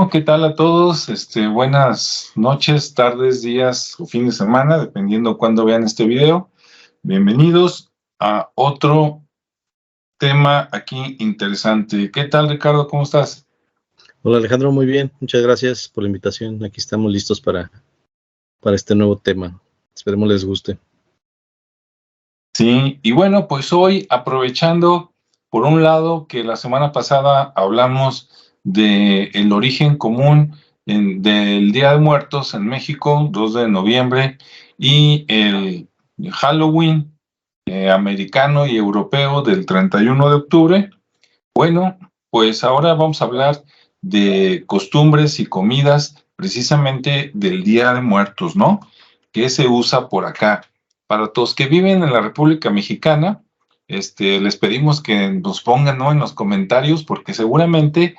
Bueno, ¿qué tal a todos? Buenas noches, tardes, días o fin de semana, dependiendo cuándo vean este video. Bienvenidos a otro tema aquí interesante. ¿Qué tal, Ricardo? ¿Cómo estás? Hola Alejandro, muy bien, muchas gracias por la invitación. Aquí estamos listos para este nuevo tema. Esperemos les guste. Sí, y bueno, pues hoy aprovechando, por un lado, que la semana pasada hablamos del origen común del Día de Muertos en México, 2 de noviembre, y el Halloween americano y europeo del 31 de octubre. Bueno, pues ahora vamos a hablar de costumbres y comidas precisamente del Día de Muertos, ¿no? ¿Qué se usa por acá? Para todos que viven en la República Mexicana, les pedimos que nos pongan, ¿no?, en los comentarios, porque seguramente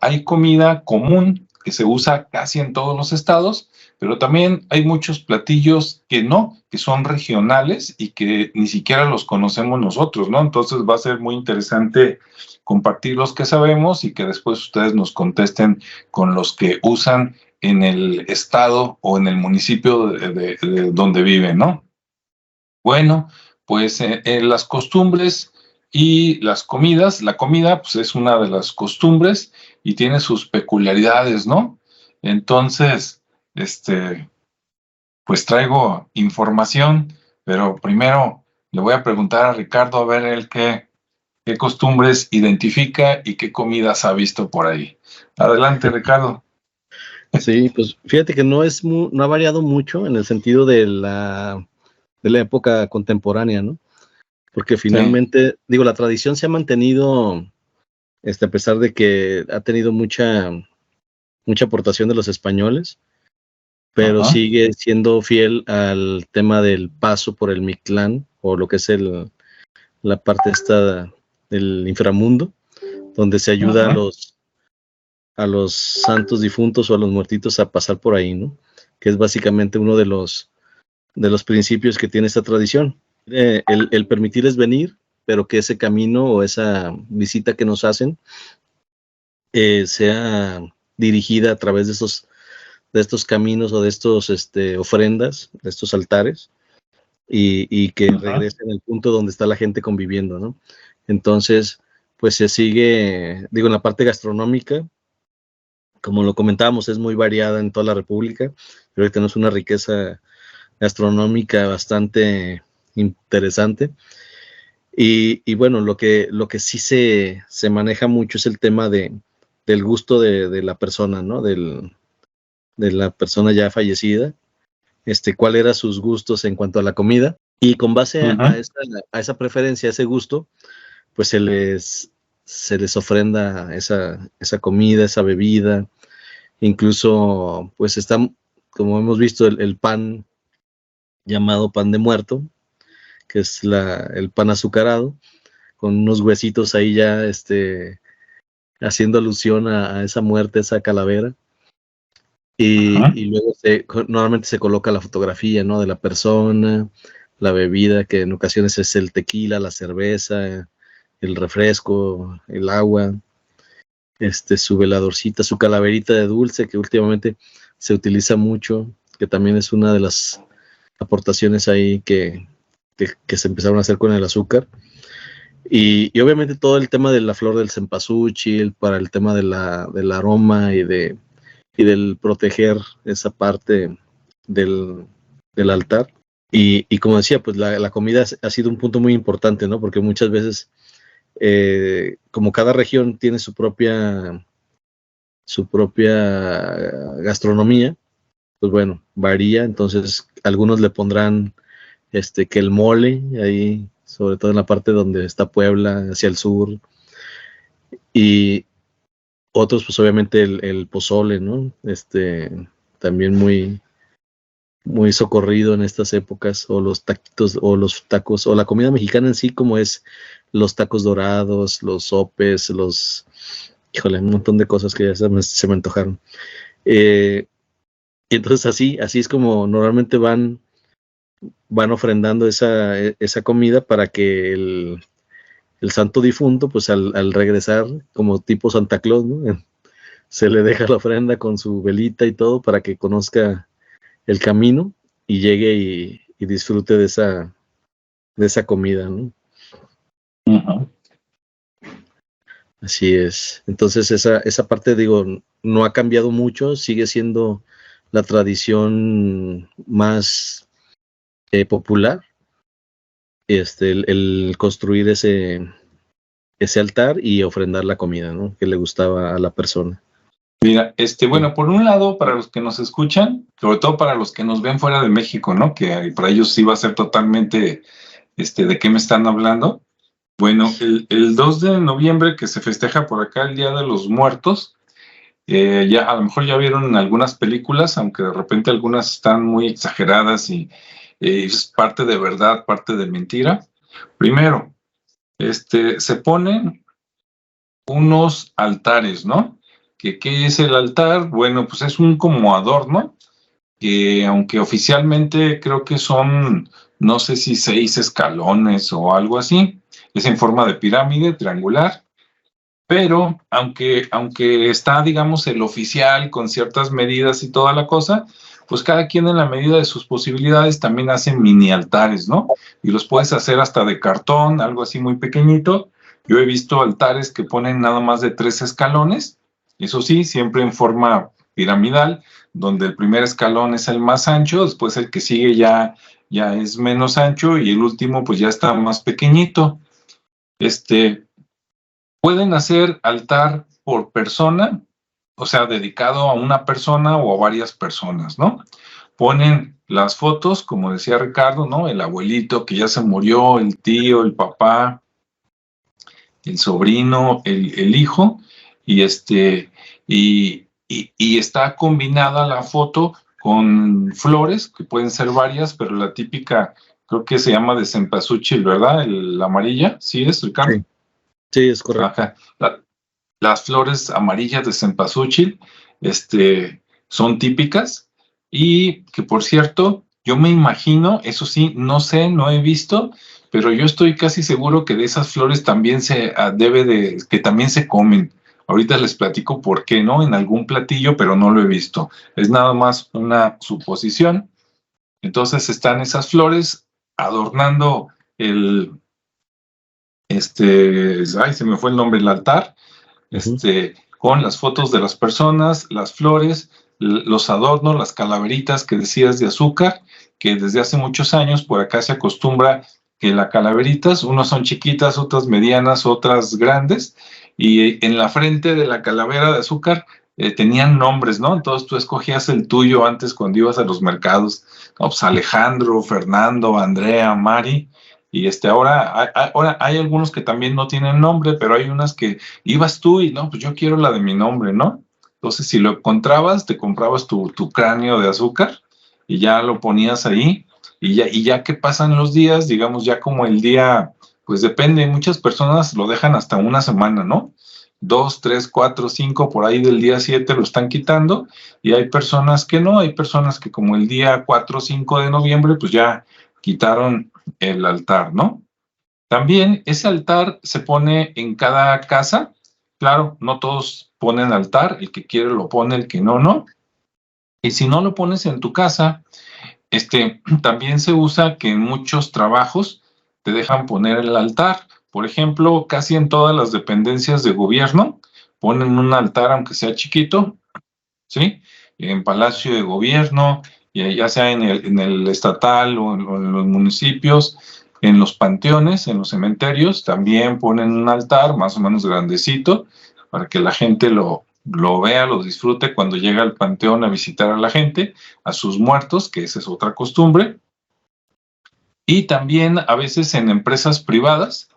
hay comida común que se usa casi en todos los estados, pero también hay muchos platillos que no, que son regionales y que ni siquiera los conocemos nosotros, ¿no? Entonces va a ser muy interesante compartir los que sabemos y que después ustedes nos contesten con los que usan en el estado o en el municipio de donde viven, ¿no? Bueno, pues las costumbres y las comidas. La comida, pues, es una de las costumbres y tiene sus peculiaridades, ¿no? Entonces, pues traigo información, pero primero le voy a preguntar a Ricardo a ver él qué costumbres identifica y qué comidas ha visto por ahí. Adelante, Ricardo. Sí, pues fíjate que no ha variado mucho en el sentido de la época contemporánea, ¿no? Porque finalmente, digo, la tradición se ha mantenido, a pesar de que ha tenido mucha aportación de los españoles, pero Ajá. sigue siendo fiel al tema del paso por el Mictlán, o lo que es la parte esta del inframundo, donde se ayuda a los santos difuntos o a los muertitos a pasar por ahí, ¿no? Que es básicamente uno de los principios que tiene esta tradición. El permitirles venir, pero que ese camino o esa visita que nos hacen sea dirigida a través de estos caminos o de estos ofrendas, de estos altares, y que regresen al punto donde está la gente conviviendo, ¿no? Entonces, pues se sigue, digo, en la parte gastronómica, como lo comentábamos, es muy variada en toda la República. Creo que tenemos una riqueza gastronómica bastante interesante. Y bueno, lo que sí se maneja mucho es el tema del gusto de la persona, ¿no? De la persona ya fallecida, cuál eran sus gustos en cuanto a la comida. Y con base a esa preferencia, a ese gusto, pues se les ofrenda esa comida, esa bebida. Incluso, pues está, como hemos visto, el pan llamado pan de muerto, que es el pan azucarado, con unos huesitos ahí ya haciendo alusión a esa muerte, esa calavera. Y luego normalmente se coloca la fotografía, ¿no?, de la persona, la bebida, que en ocasiones es el tequila, la cerveza, el refresco, el agua, su veladorcita, su calaverita de dulce, que últimamente se utiliza mucho, que también es una de las aportaciones ahí que se empezaron a hacer con el azúcar. Y obviamente todo el tema de la flor del cempasúchil, para el tema del aroma y del proteger esa parte del altar. Y como decía, pues la comida ha sido un punto muy importante, ¿no? Porque muchas veces, como cada región tiene su propia gastronomía, pues bueno, varía. Entonces, algunos le pondrán que el mole, ahí, sobre todo en la parte donde está Puebla, hacia el sur, y otros, pues obviamente el pozole, ¿no? También muy, muy socorrido en estas épocas, o los taquitos, o los tacos, o la comida mexicana en sí, como es los tacos dorados, los sopes, híjole, un montón de cosas que ya se me antojaron. Y entonces así es como normalmente van ofrendando esa comida para que el santo difunto, pues al regresar, como tipo Santa Claus, ¿no?, se le deja la ofrenda con su velita y todo para que conozca el camino y llegue y disfrute de esa comida, ¿no? Ujú. Así es. Entonces esa parte, digo, no ha cambiado mucho, sigue siendo la tradición más popular, el construir ese altar y ofrendar la comida, ¿no? Que le gustaba a la persona. Mira, bueno, por un lado, para los que nos escuchan, sobre todo para los que nos ven fuera de México, ¿no? Que para ellos sí va a ser totalmente, ¿de qué me están hablando? Bueno, el 2 de noviembre, que se festeja por acá el Día de los Muertos, ya a lo mejor ya vieron algunas películas, aunque de repente algunas están muy exageradas y es parte de verdad, parte de mentira. Primero, se ponen unos altares, ¿no? ¿Qué es el altar? Bueno, pues es un como adorno que aunque oficialmente creo que son, no sé si 6 escalones o algo así, es en forma de pirámide triangular, pero aunque está, digamos, el oficial con ciertas medidas y toda la cosa, pues cada quien en la medida de sus posibilidades también hace mini altares, ¿no? Y los puedes hacer hasta de cartón, algo así muy pequeñito. Yo he visto altares que ponen nada más de 3 escalones, eso sí, siempre en forma piramidal, donde el primer escalón es el más ancho, después el que sigue ya es menos ancho y el último pues ya está más pequeñito. Pueden hacer altar por persona, o sea, dedicado a una persona o a varias personas, ¿no? Ponen las fotos, como decía Ricardo, ¿no? El abuelito que ya se murió, el tío, el papá, el sobrino, el hijo, y y está combinada la foto con flores, que pueden ser varias, pero la típica, creo que se llama de cempasúchil, ¿verdad? La amarilla, ¿sí es, Ricardo? Sí, sí, es correcto. Ajá. Las flores amarillas de cempasúchil, son típicas y que por cierto, yo me imagino, eso sí, no sé, no he visto, pero yo estoy casi seguro que de esas flores también que también se comen. Ahorita les platico por qué, ¿no? En algún platillo, pero no lo he visto. Es nada más una suposición. Entonces están esas flores adornando ay, se me fue el nombre, el altar, con las fotos de las personas, las flores, los adornos, las calaveritas que decías de azúcar, que desde hace muchos años por acá se acostumbra que las calaveritas, unas son chiquitas, otras medianas, otras grandes, y en la frente de la calavera de azúcar tenían nombres, ¿no? Entonces tú escogías el tuyo antes cuando ibas a los mercados, ¿no? Pues Alejandro, Fernando, Andrea, Mari, y ahora hay algunos que también no tienen nombre, pero hay unas que ibas tú y no, pues yo quiero la de mi nombre, ¿no? Entonces, si lo encontrabas, te comprabas tu cráneo de azúcar y ya lo ponías ahí y ya que pasan los días, digamos, ya como el día, pues depende, muchas personas lo dejan hasta una semana, ¿no? 2, 3, 4, 5, por ahí del día 7 lo están quitando y hay personas que no, hay personas que como el día 4 o 5 de noviembre, pues ya quitaron el altar, ¿no? También ese altar se pone en cada casa. Claro, no todos ponen altar, el que quiere lo pone, el que no, no. Y si no lo pones en tu casa, también se usa que en muchos trabajos te dejan poner el altar. Por ejemplo, casi en todas las dependencias de gobierno ponen un altar, aunque sea chiquito, ¿sí? En Palacio de Gobierno, ya sea en el estatal o en los municipios, en los panteones, en los cementerios, también ponen un altar más o menos grandecito para que la gente lo vea, lo disfrute cuando llega al panteón a visitar a la gente, a sus muertos, que esa es otra costumbre. Y también a veces en empresas privadas,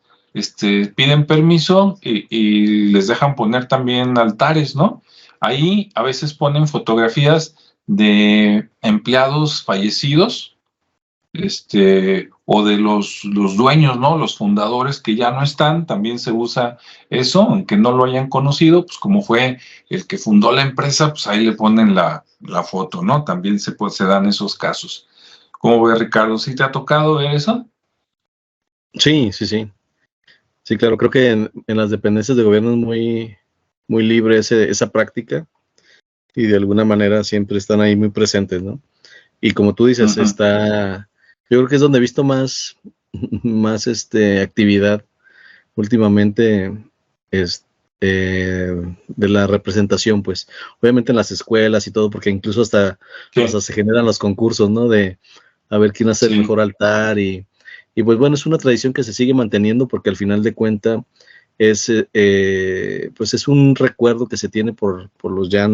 piden permiso y les dejan poner también altares, ¿no? Ahí a veces ponen fotografías de empleados fallecidos, o de los dueños, ¿no? Los fundadores que ya no están, también se usa eso, aunque no lo hayan conocido, pues como fue el que fundó la empresa, pues ahí le ponen la foto, ¿no? También se dan esos casos. ¿Cómo ves, Ricardo? ¿Sí te ha tocado ver eso? Sí, sí, sí. Sí, claro, creo que en las dependencias de gobierno es muy, muy libre esa práctica, y de alguna manera siempre están ahí muy presentes, ¿no? Y como tú dices, yo creo que es donde he visto más actividad últimamente, de la representación, pues, obviamente en las escuelas y todo, porque incluso hasta se generan los concursos, ¿no? De a ver quién hace el mejor altar, y pues bueno, es una tradición que se sigue manteniendo, porque al final de cuentas pues es un recuerdo que se tiene por los ya,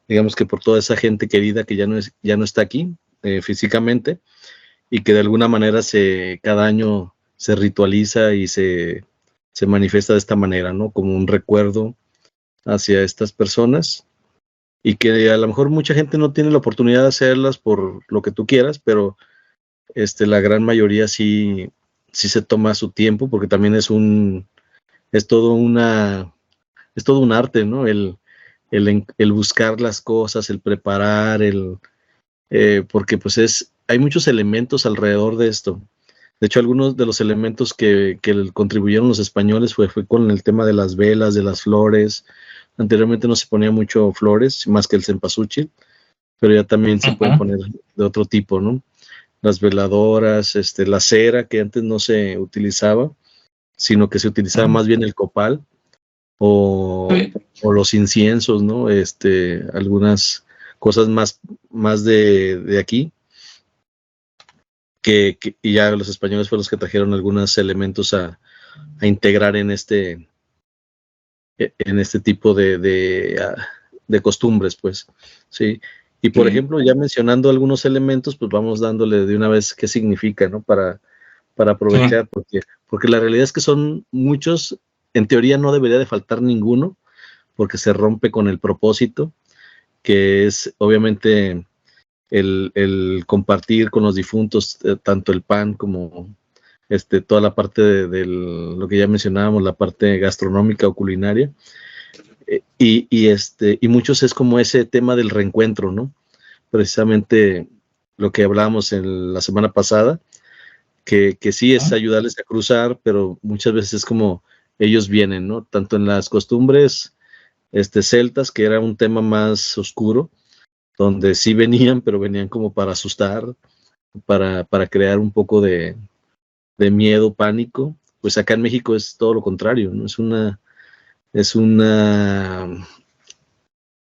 digamos que por toda esa gente querida que ya no está aquí físicamente, y que de alguna manera cada año se ritualiza y se manifiesta de esta manera, ¿no? Como un recuerdo hacia estas personas, y que a lo mejor mucha gente no tiene la oportunidad de hacerlas por lo que tú quieras, pero la gran mayoría sí se toma su tiempo, porque también es todo un arte, ¿no? El buscar las cosas, el preparar, porque pues hay muchos elementos alrededor de esto. De hecho, algunos de los elementos que contribuyeron los españoles fue con el tema de las velas, de las flores. Anteriormente no se ponía mucho flores, más que el cempasúchil, pero ya también se pueden poner de otro tipo, ¿no? Las veladoras, la cera, que antes no se utilizaba, sino que se utilizaba más bien el copal, o los inciensos, ¿no? Algunas cosas más de aquí, y ya los españoles fueron los que trajeron algunos elementos a integrar en este tipo de costumbres, pues, ¿sí? Y por ejemplo, ya mencionando algunos elementos, pues vamos dándole de una vez qué significa, ¿no? Para aprovechar, porque la realidad es que son muchos. En teoría no debería de faltar ninguno, porque se rompe con el propósito, que es obviamente el compartir con los difuntos, tanto el pan como toda la parte de lo que ya mencionábamos, la parte gastronómica o culinaria, y muchos es como ese tema del reencuentro, ¿no? Precisamente lo que hablábamos en la semana pasada, que sí es ayudarles a cruzar, pero muchas veces es como ellos vienen, ¿no? Tanto en las costumbres celtas, que era un tema más oscuro, donde sí venían, pero venían como para asustar, para crear un poco de miedo, pánico. Pues acá en México es todo lo contrario, ¿no? Es una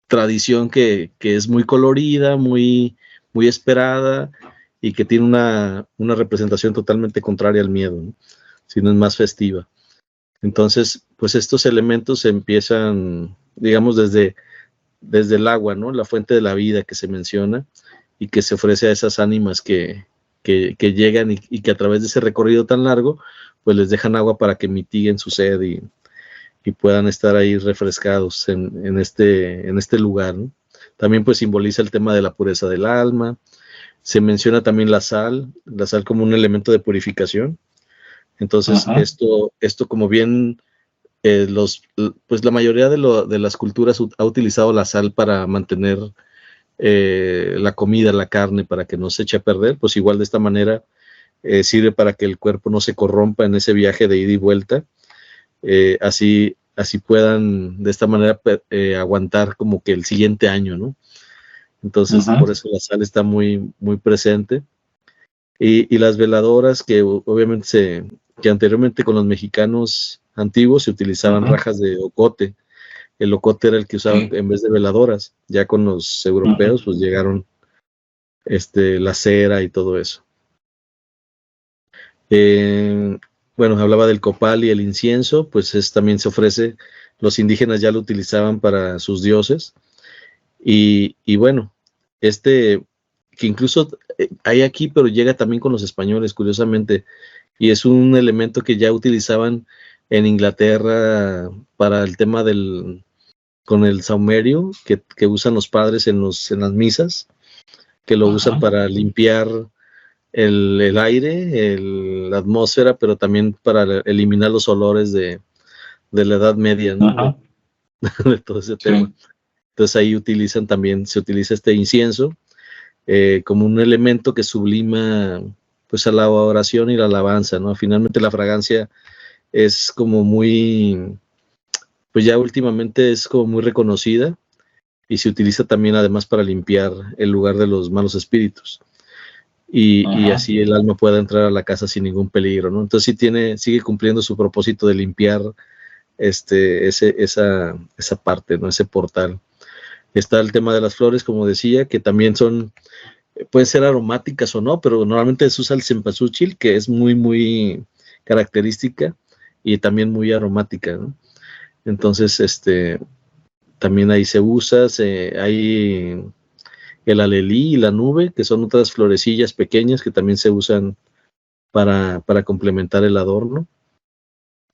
tradición que es muy colorida, muy, muy esperada, y que tiene una representación totalmente contraria al miedo, ¿no? Sino es más festiva. Entonces, pues estos elementos se empiezan, digamos, desde el agua, ¿no? La fuente de la vida que se menciona, y que se ofrece a esas ánimas que llegan, y que a través de ese recorrido tan largo, pues les dejan agua para que mitiguen su sed y puedan estar ahí refrescados en este lugar, ¿no? También pues simboliza el tema de la pureza del alma. Se menciona también la sal como un elemento de purificación. Entonces, esto como bien, pues la mayoría de las culturas ha utilizado la sal para mantener la comida, la carne, para que no se eche a perder. Pues igual de esta manera sirve para que el cuerpo no se corrompa en ese viaje de ida y vuelta. Así puedan de esta manera aguantar como que el siguiente año, ¿no? Entonces, por eso la sal está muy, muy presente. Y las veladoras, que obviamente que anteriormente con los mexicanos antiguos se utilizaban rajas de ocote. El ocote era el que usaban en vez de veladoras. Ya con los europeos pues llegaron la cera y todo eso. Bueno, hablaba del copal y el incienso, pues también se ofrece. Los indígenas ya lo utilizaban para sus dioses. Y bueno, que incluso hay aquí, pero llega también con los españoles, curiosamente, y es un elemento que ya utilizaban en Inglaterra para el tema con el saumerio, que usan los padres en las misas, que lo usan para limpiar el aire, la atmósfera, pero también para eliminar los olores de la Edad Media, ¿no? De todo ese tema. Entonces ahí se utiliza este incienso como un elemento que sublima pues a la oración y la alabanza, ¿no? Finalmente la fragancia es como muy pues ya últimamente es como muy reconocida y se utiliza también además para limpiar el lugar de los malos espíritus. Y así el alma pueda entrar a la casa sin ningún peligro, ¿no? Entonces sigue cumpliendo su propósito de limpiar esa parte, ¿no? Ese portal. Está el tema de las flores, como decía, que también pueden ser aromáticas o no, pero normalmente se usa el cempasúchil, que es muy, muy característica y también muy aromática, ¿no? Entonces, también ahí se usa, hay el alelí y la nube, que son otras florecillas pequeñas que también se usan para complementar el adorno.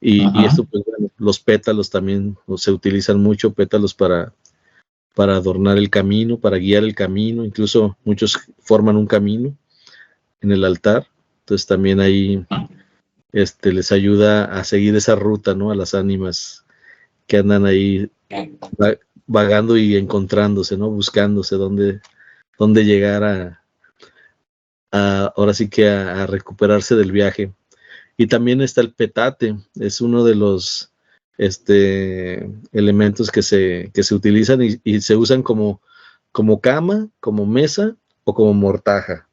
Y esto, pues bueno, los pétalos también se utilizan mucho, pétalos para adornar el camino, para guiar el camino, incluso muchos forman un camino en el altar, entonces también ahí les ayuda a seguir esa ruta, ¿no? A las ánimas que andan ahí vagando y encontrándose, ¿no? Buscándose dónde llegar ahora sí que a recuperarse del viaje. Y también está el petate, es uno de los elementos que se utilizan y se usan como cama, como mesa o como mortaja.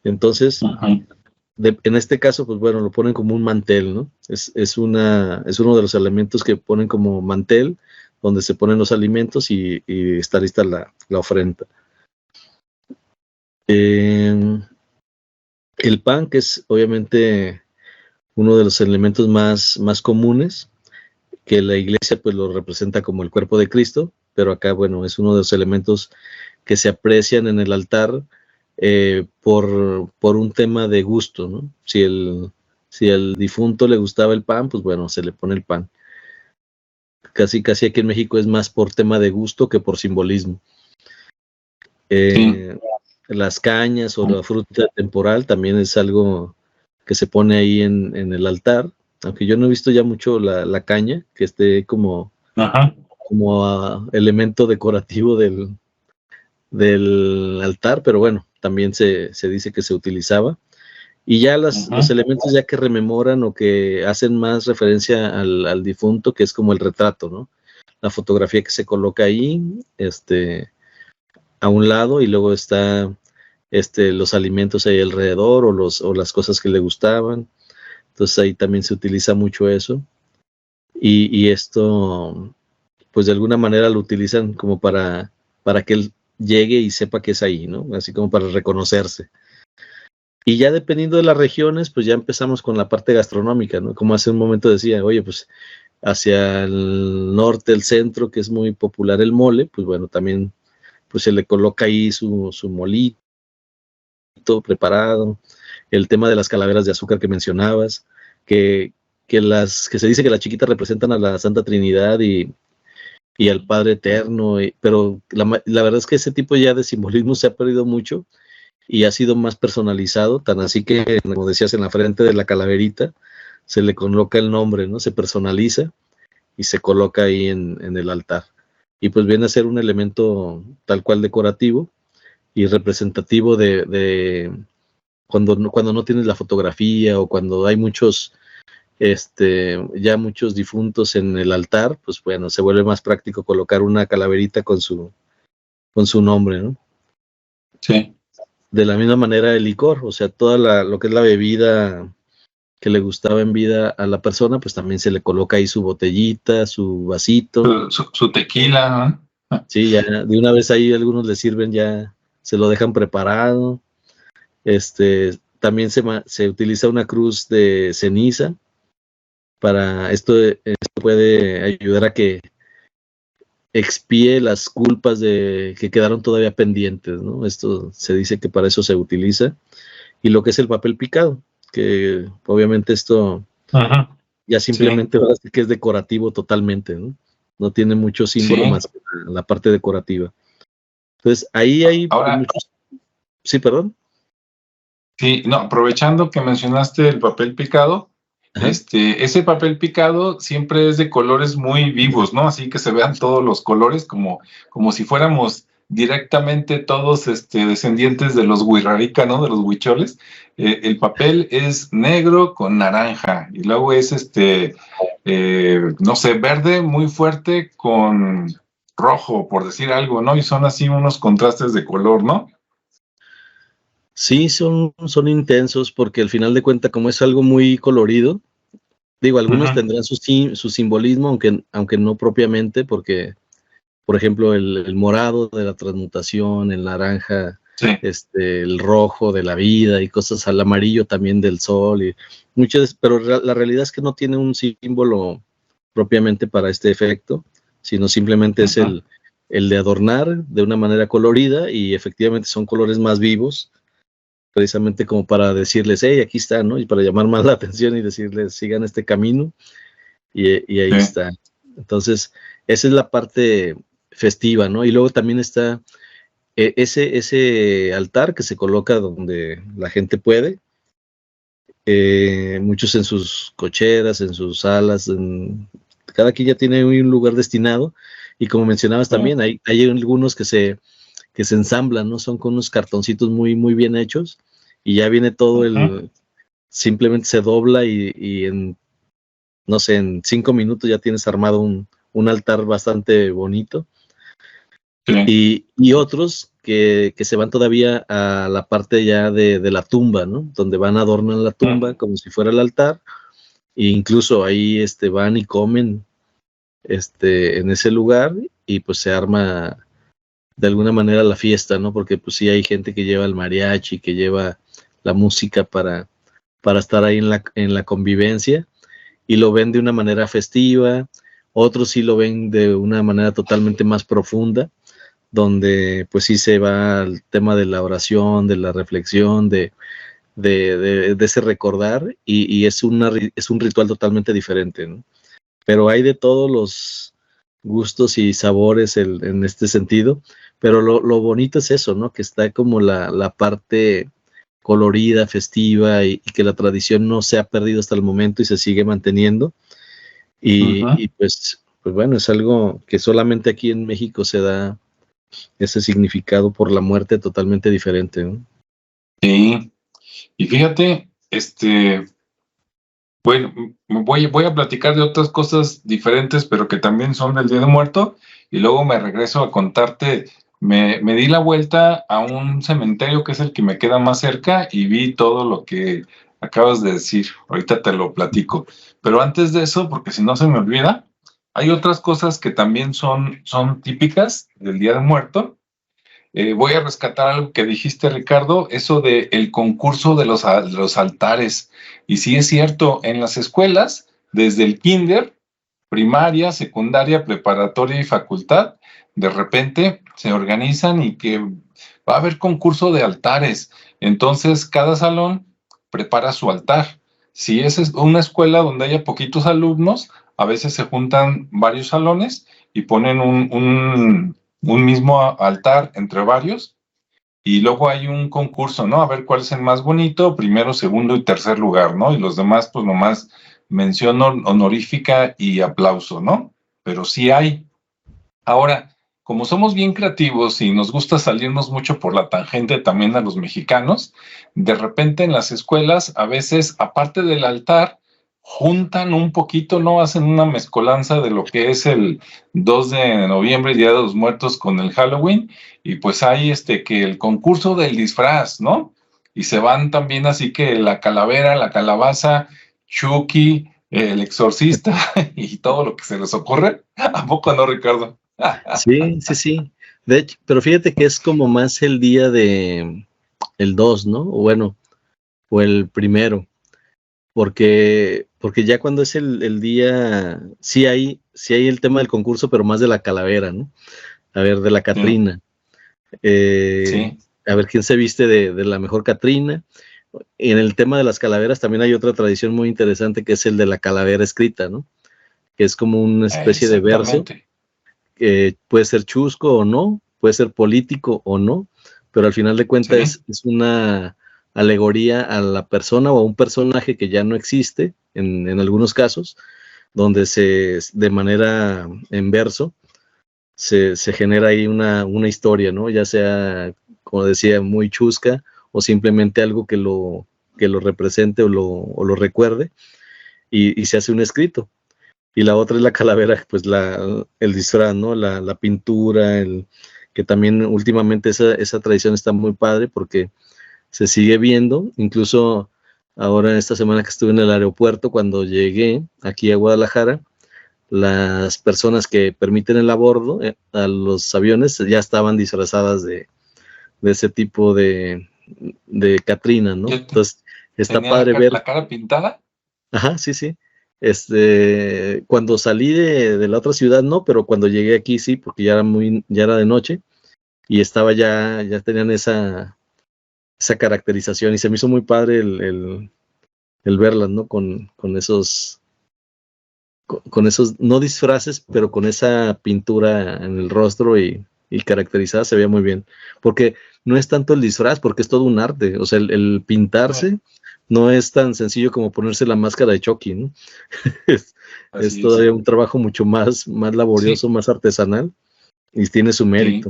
Entonces, en este caso, pues bueno, lo ponen como un mantel, ¿no? Es uno de los elementos que ponen como mantel, donde se ponen los alimentos y está lista la ofrenda. El pan, que es obviamente uno de los elementos más comunes, que la iglesia pues lo representa como el cuerpo de Cristo, pero acá, bueno, es uno de los elementos que se aprecian en el altar por un tema de gusto, ¿no? Si el difunto le gustaba el pan, pues bueno, se le pone el pan. Casi aquí en México es más por tema de gusto que por simbolismo. Las cañas o la fruta temporal también es algo que se pone ahí en el altar, aunque yo no he visto ya mucho la caña, que esté como elemento decorativo del altar, pero bueno, también se dice que se utilizaba. Y ya los elementos ya que rememoran o que hacen más referencia al difunto, que es como el retrato, ¿no? La fotografía que se coloca ahí, a un lado, y luego está los alimentos ahí alrededor o las cosas que le gustaban. Entonces ahí también se utiliza mucho eso. Y esto, pues de alguna manera lo utilizan como para que él llegue y sepa que es ahí, ¿no? Así como para reconocerse. Y ya dependiendo de las regiones, pues ya empezamos con la parte gastronómica, ¿no? Como hace un momento decía, oye, pues hacia el norte, el centro, que es muy popular el mole, pues bueno, también pues se le coloca ahí su molito preparado. El tema de las calaveras de azúcar que mencionabas, que se dice que las chiquitas representan a la Santa Trinidad y al Padre Eterno, pero la verdad es que ese tipo ya de simbolismo se ha perdido mucho y ha sido más personalizado, tan así que, como decías, en la frente de la calaverita se le coloca el nombre, ¿no? Se personaliza y se coloca ahí en el altar. Y pues viene a ser un elemento tal cual decorativo y representativo de cuando no tienes la fotografía o cuando hay muchos difuntos en el altar, pues bueno, se vuelve más práctico colocar una calaverita con su nombre, ¿no? Sí. De la misma manera el licor, o sea, toda lo que es la bebida que le gustaba en vida a la persona, pues también se le coloca ahí su botellita, su vasito. Su tequila, ¿no? Sí, ya de una vez ahí algunos le sirven, ya se lo dejan preparado. También se utiliza una cruz de ceniza para esto puede ayudar a que expíe las culpas que quedaron todavía pendientes, ¿no? Esto se dice que para eso se utiliza. Y lo que es el papel picado, que obviamente esto ya simplemente va a decir que es decorativo totalmente, ¿no? No tiene mucho símbolo más que la parte decorativa. Entonces, ahí hay muchos... Sí, perdón. Sí, no, aprovechando que mencionaste el papel picado, ese papel picado siempre es de colores muy vivos, ¿no? Así que se vean todos los colores como si fuéramos directamente todos descendientes de los Huirrárica, ¿no? De los huicholes. El papel es negro con naranja y luego es no sé, verde muy fuerte con rojo, por decir algo, ¿no? Y son así unos contrastes de color, ¿no? Sí, son intensos porque al final de cuentas, como es algo muy colorido, digo, algunos tendrán su simbolismo, aunque no propiamente, porque, por ejemplo, el morado de la transmutación, el naranja, Sí. El rojo de la vida y cosas, al amarillo también del sol, y pero la realidad es que no tiene un símbolo propiamente para este efecto, sino simplemente es el de adornar de una manera colorida, y efectivamente son colores más vivos, precisamente como para decirles, hey, aquí está, ¿no? Y para llamar más la atención y decirles, sigan este camino, y ahí está. Entonces, esa es la parte festiva, ¿no? Y luego también está ese altar que se coloca donde la gente puede, muchos en sus cocheras, en sus salas, cada quien ya tiene un lugar destinado, y como mencionabas también, hay algunos que se ensamblan, ¿no? Son con unos cartoncitos muy, muy bien hechos, y ya viene todo simplemente se dobla, y en, no sé, en 5 minutos ya tienes armado un altar bastante bonito. Sí. Y otros que se van todavía a la parte ya de la tumba, ¿no? Donde van, adornan la tumba como si fuera el altar, e incluso ahí van y comen en ese lugar, y pues se arma de alguna manera la fiesta, ¿no? Porque pues sí hay gente que lleva el mariachi, que lleva la música para estar ahí en la convivencia, y lo ven de una manera festiva. Otros sí lo ven de una manera totalmente más profunda, donde pues sí se va al tema de la oración, de la reflexión, de ese recordar, y es un ritual totalmente diferente, ¿no? Pero hay de todos los gustos y sabores en este sentido, pero lo bonito es eso, ¿no? Que está como la parte colorida, festiva, y que la tradición no se ha perdido hasta el momento y se sigue manteniendo, y pues bueno, es algo que solamente aquí en México se da ese significado por la muerte totalmente diferente, ¿no? Sí, y fíjate, bueno, voy a platicar de otras cosas diferentes, pero que también son del Día de Muerto, y luego me regreso a contarte. Me di la vuelta a un cementerio que es el que me queda más cerca y vi todo lo que acabas de decir. Ahorita te lo platico. Pero antes de eso, porque si no se me olvida, hay otras cosas que también son típicas del Día de Muerto. Voy a rescatar algo que dijiste, Ricardo, eso de el concurso de los altares. Y sí es cierto, en las escuelas, desde el kinder, primaria, secundaria, preparatoria y facultad, de repente se organizan y que va a haber concurso de altares. Entonces, cada salón prepara su altar. Si es una escuela donde haya poquitos alumnos, a veces se juntan varios salones y ponen un mismo altar entre varios, y luego hay un concurso, ¿no? A ver cuál es el más bonito, primero, segundo y tercer lugar, ¿no? Y los demás, pues nomás mención honorífica y aplauso, ¿no? Pero sí hay. Ahora, como somos bien creativos y nos gusta salirnos mucho por la tangente también a los mexicanos, de repente en las escuelas, a veces, aparte del altar, juntan un poquito, ¿no? Hacen una mezcolanza de lo que es el 2 de noviembre, Día de los Muertos, con el Halloween, y pues hay que el concurso del disfraz, ¿no? Y se van también así que la calavera, la calabaza, Chucky, el exorcista y todo lo que se les ocurre. ¿A poco no, Ricardo? Sí, sí, sí. De hecho, pero fíjate que es como más el día de el 2, ¿no? O bueno, o el primero, porque ya cuando es el día, sí hay el tema del concurso, pero más de la calavera, ¿no? A ver, de la Catrina. Sí. A ver quién se viste de la mejor Catrina. Y en el tema de las calaveras también hay otra tradición muy interesante, que es el de la calavera escrita, ¿no? Que es como una especie de verso, que puede ser chusco o no, puede ser político o no, pero al final de cuentas es una alegoría a la persona o a un personaje que ya no existe, en algunos casos, donde de manera en verso, se genera ahí una historia, ¿no? Ya sea, como decía, muy chusca o simplemente algo que lo represente o lo recuerde y se hace un escrito. Y la otra es la calavera, pues el disfraz, ¿no? La pintura, que también últimamente esa tradición está muy padre porque se sigue viendo, incluso ahora esta semana que estuve en el aeropuerto, cuando llegué aquí a Guadalajara, las personas que permiten el abordo a los aviones ya estaban disfrazadas de ese tipo de Catrina, ¿no? Entonces, está ¿Tenía padre ver. la cara pintada? Ajá, sí, sí. Cuando salí de la otra ciudad, no, pero cuando llegué aquí sí, porque ya era de noche y ya tenían esa caracterización y se me hizo muy padre el verlas, ¿no? Con esos, no disfraces, pero con esa pintura en el rostro y caracterizada se veía muy bien. Porque no es tanto el disfraz, porque es todo un arte. O sea, el pintarse no es tan sencillo como ponerse la máscara de Chucky, ¿no? es todavía un trabajo mucho más laborioso, más artesanal y tiene su mérito.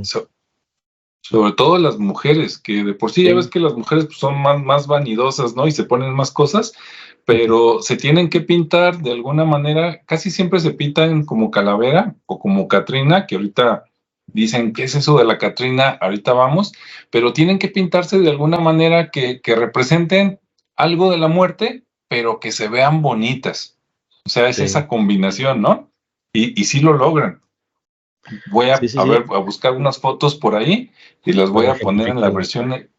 Sobre todo las mujeres, que de por sí ya ves que las mujeres pues, son más vanidosas, ¿no? Y se ponen más cosas, pero se tienen que pintar de alguna manera, casi siempre se pintan como calavera o como Catrina, que ahorita dicen, ¿qué es eso de la Catrina? Ahorita vamos, pero tienen que pintarse de alguna manera que representen algo de la muerte, pero que se vean bonitas. O sea, es esa combinación, ¿no? Y sí lo logran. Voy a buscar unas fotos por ahí y las voy a poner en la versión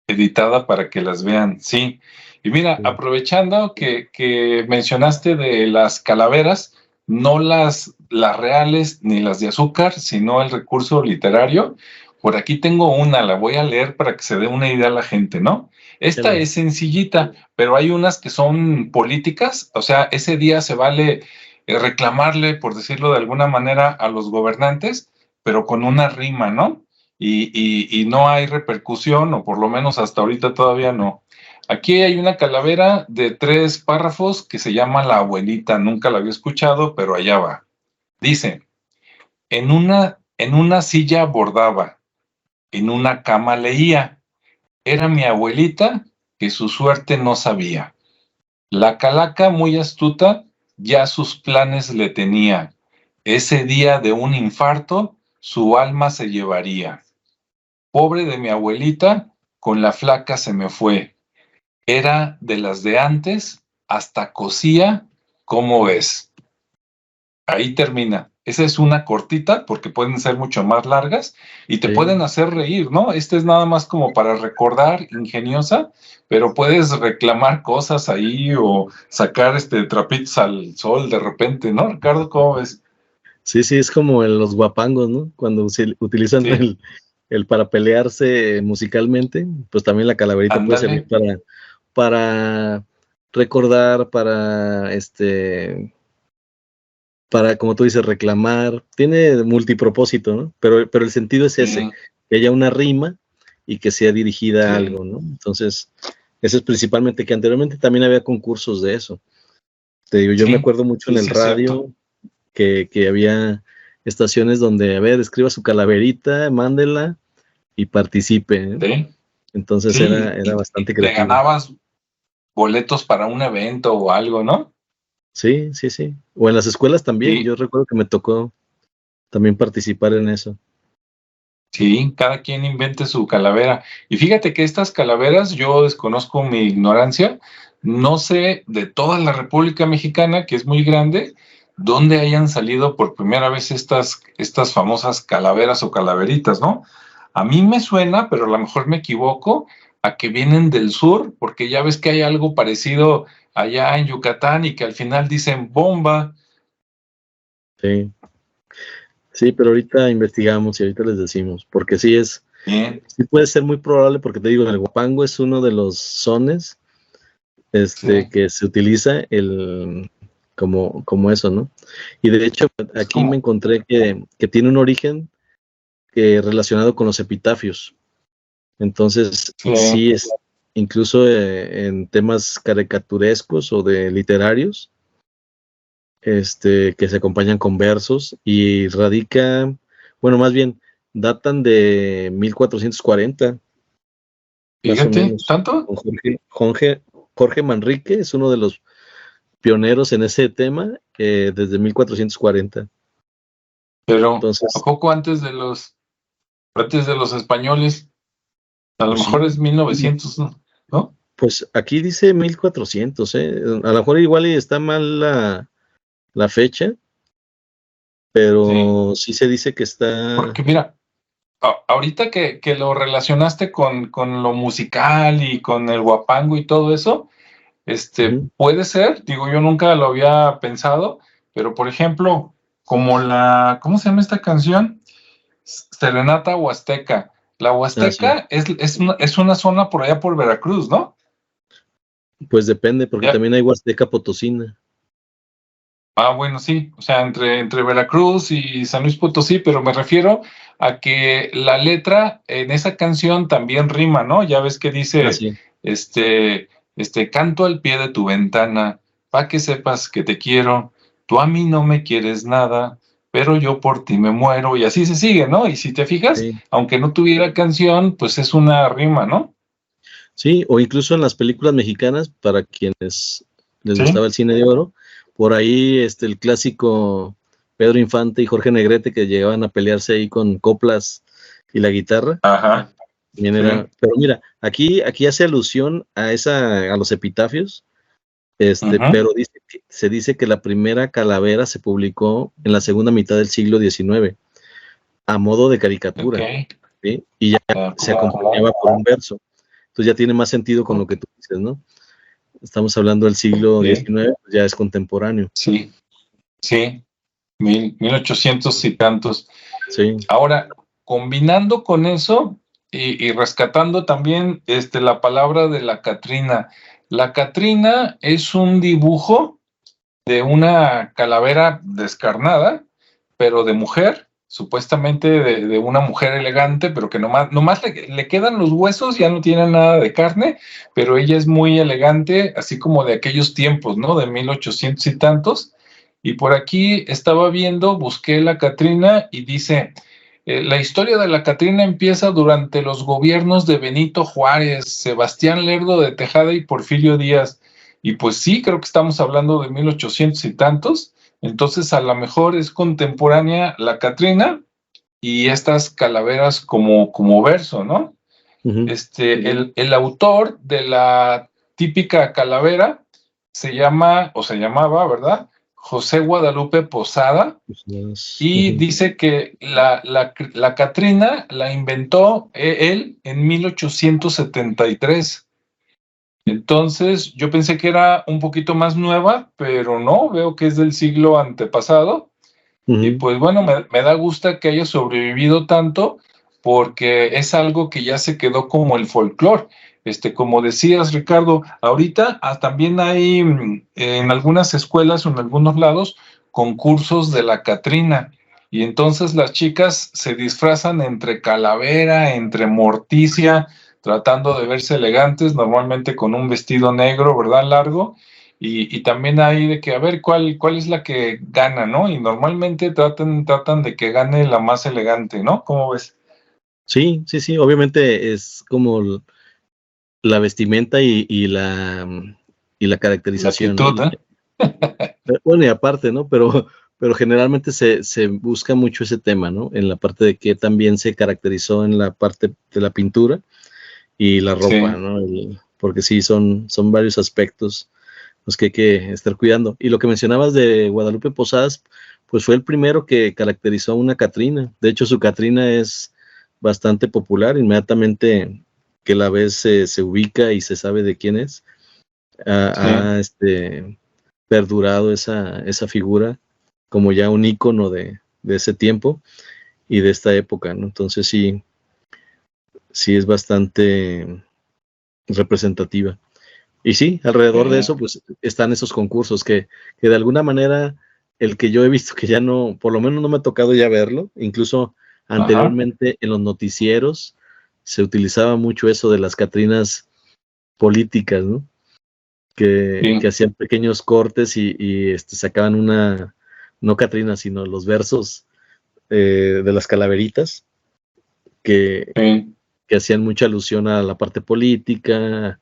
editada para que las vean, sí. Y mira, aprovechando que mencionaste de las calaveras, no las reales ni las de azúcar, sino el recurso literario, por aquí tengo una, la voy a leer para que se dé una idea a la gente, ¿no? Esta es sencillita, pero hay unas que son políticas, o sea, ese día se vale reclamarle, por decirlo de alguna manera, a los gobernantes, pero con una rima, ¿no? Y no hay repercusión, o por lo menos hasta ahorita todavía no. Aquí hay una calavera de 3 párrafos que se llama La Abuelita, nunca la había escuchado, pero allá va. Dice, en una silla bordaba, en una cama leía, era mi abuelita que su suerte no sabía. La calaca muy astuta ya sus planes le tenía. Ese día de un infarto su alma se llevaría. Pobre de mi abuelita, con la flaca se me fue. Era de las de antes, hasta cosía, ¿cómo ves? Ahí termina. Esa es una cortita, porque pueden ser mucho más largas y te pueden hacer reír, ¿no? Esta es nada más como para recordar, ingeniosa, pero puedes reclamar cosas ahí o sacar trapitos al sol de repente, ¿no, Ricardo? ¿Cómo ves? Sí, es como los guapangos, ¿no? Cuando utilizan el para pelearse musicalmente, pues también la calaverita puede servir para recordar, para, como tú dices, reclamar. Tiene multipropósito, ¿no? Pero el sentido es ese, que haya una rima y que sea dirigida a algo, ¿no? Entonces, eso es principalmente, que anteriormente también había concursos de eso. Te digo, yo me acuerdo mucho en el radio que había estaciones donde, a ver, escriba su calaverita, mándela y participe, ¿eh? Entonces era bastante creativo. Le ganabas boletos para un evento o algo, ¿no? Sí. O en las escuelas también. Yo recuerdo que me tocó también participar en eso. Sí, cada quien invente su calavera. Y fíjate que estas calaveras, yo desconozco mi ignorancia, no sé de toda la República Mexicana, que es muy grande, dónde hayan salido por primera vez estas famosas calaveras o calaveritas, ¿no? A mí me suena, pero a lo mejor me equivoco, a que vienen del sur, porque ya ves que hay algo parecido allá en Yucatán y que al final dicen bomba. Sí, pero ahorita investigamos y ahorita les decimos, porque sí puede ser muy probable, porque te digo, el guapango es uno de los sones que se utiliza como eso, ¿no? Y de hecho, aquí me encontré que tiene un origen relacionado con los epitafios. Entonces, sí es, incluso en temas caricaturescos o de literarios, que se acompañan con versos y radica bueno, más bien, datan de 1440, más o Fíjate, menos. ¿tanto? Con Jorge Manrique es uno de los pioneros en ese tema, desde 1440. Pero, ¿a Entonces, poco antes de los españoles? A lo pues mejor sí, es 1900, ¿no? pues aquí dice 1400, ¿eh? A lo mejor igual y está mal la fecha, Sí. pero sí se dice que está... Porque mira, ahorita que lo relacionaste con lo musical y con el guapango y todo eso, Ujú. puede ser, digo, yo nunca lo había pensado, pero por ejemplo, como ¿cómo se llama esta canción? Serenata Huasteca. La Ah, sí. Huasteca es una zona por allá por Veracruz, ¿no? Pues depende, porque Ya. también hay Huasteca Potosina. Bueno, sí, o sea, entre Veracruz y San Luis Potosí, pero me refiero a que la letra en esa canción también rima, ¿no? Ya ves que Ah, dice, sí. canto al pie de tu ventana, pa' que sepas que te quiero, tú a mí no me quieres nada, pero yo por ti me muero, y así se sigue, ¿no? Y si te fijas, Sí. aunque no tuviera canción, pues es una rima, ¿no? Sí, o incluso en las películas mexicanas, para quienes les Sí, gustaba el cine de oro, por ahí el clásico Pedro Infante y Jorge Negrete que llegaban a pelearse ahí con coplas y la guitarra, ajá, también sí, era, pero mira, aquí hace alusión a los epitafios, ujú, pero se dice que la primera calavera se publicó en la segunda mitad del siglo XIX, a modo de ok, caricatura, ¿sí? Y ya se como, acompañaba por un verso. Entonces ya tiene más sentido con lo que tú dices, ¿no? Estamos hablando del siglo sí, XIX, pues ya es contemporáneo. sí, sí. 1800 y tantos. Sí. Ahora, combinando con eso y rescatando también la palabra de la Catrina. La Catrina es un dibujo de una calavera descarnada, pero de mujer, supuestamente de una mujer elegante, pero que nomás le quedan los huesos, ya no tiene nada de carne, pero ella es muy elegante, así como de aquellos tiempos, ¿no? De 1800 y tantos. Y por aquí estaba viendo, busqué la Catrina y dice, la historia de la Catrina empieza durante los gobiernos de Benito Juárez, Sebastián Lerdo de Tejada y Porfirio Díaz. Y pues sí, creo que estamos hablando de 1800 y tantos. Entonces, a lo mejor es contemporánea la Catrina y estas calaveras como verso, ¿no? Ujú. El autor de la típica calavera se llama, o se llamaba, ¿verdad? José Guadalupe Posada, Pues, y ujú. dice que la Catrina la inventó él en 1873. Entonces, yo pensé que era un poquito más nueva, pero no, veo que es del siglo antepasado. Y Ujú. pues bueno, me da gusto que haya sobrevivido tanto, porque es algo que ya se quedó como el folclore. Como decías, Ricardo, ahorita también hay en algunas escuelas o en algunos lados concursos de la Catrina. Y entonces las chicas se disfrazan entre calavera, entre morticia, tratando de verse elegantes, normalmente con un vestido negro, ¿verdad? Largo. Y también hay de que a ver cuál es la que gana, ¿no? Y normalmente tratan de que gane la más elegante, ¿no? ¿Cómo ves? Sí, sí, sí, obviamente es como la vestimenta y la La caracterización, ¿no? actitud, ¿eh? Bueno, y aparte, ¿no? Pero generalmente se busca mucho ese tema, ¿no? En la parte de que también se caracterizó en la parte de la pintura y la ropa, Sí, ¿no? Porque sí, son varios aspectos los que hay que estar cuidando. Y lo que mencionabas de Guadalupe Posadas, pues fue el primero que caracterizó a una Catrina. De hecho, su Catrina es bastante popular. Inmediatamente que la ves se ubica y se sabe de quién es. sí. Perdurado esa figura como ya un ícono de ese tiempo y de esta época, ¿no? Entonces sí es bastante representativa. Y sí, alrededor de eso, pues están esos concursos que de alguna manera el que yo he visto que ya no, por lo menos no me ha tocado ya verlo, incluso Ajá, anteriormente en los noticieros se utilizaba mucho eso de las Catrinas políticas, ¿no? Que sí. hacían pequeños cortes y sacaban no Catrina, sino los versos de las calaveritas, que, Sí. que hacían mucha alusión a la parte política,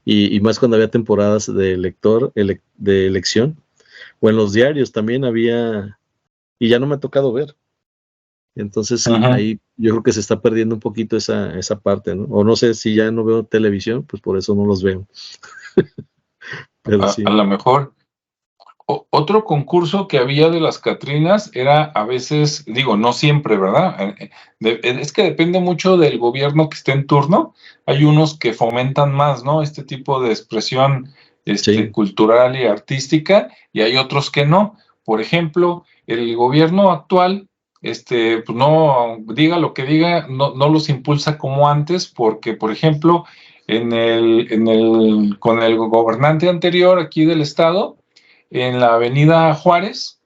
y más cuando había temporadas de de elección, o en los diarios también había, y ya no me ha tocado ver. Entonces Ujú. ahí yo creo que se está perdiendo un poquito esa parte, ¿no? O no sé si ya no veo televisión, pues por eso no los veo. Pero A sí, lo mejor. Otro concurso que había de las Catrinas era a veces, digo, no siempre, ¿verdad? Es que depende mucho del gobierno que esté en turno. Hay unos que fomentan más, ¿no? Este tipo de expresión, sí, cultural y artística, y hay otros que no. Por ejemplo, el gobierno actual, pues no, diga lo que diga, no los impulsa como antes, porque, por ejemplo, con el gobernante anterior aquí del estado, en la avenida Juárez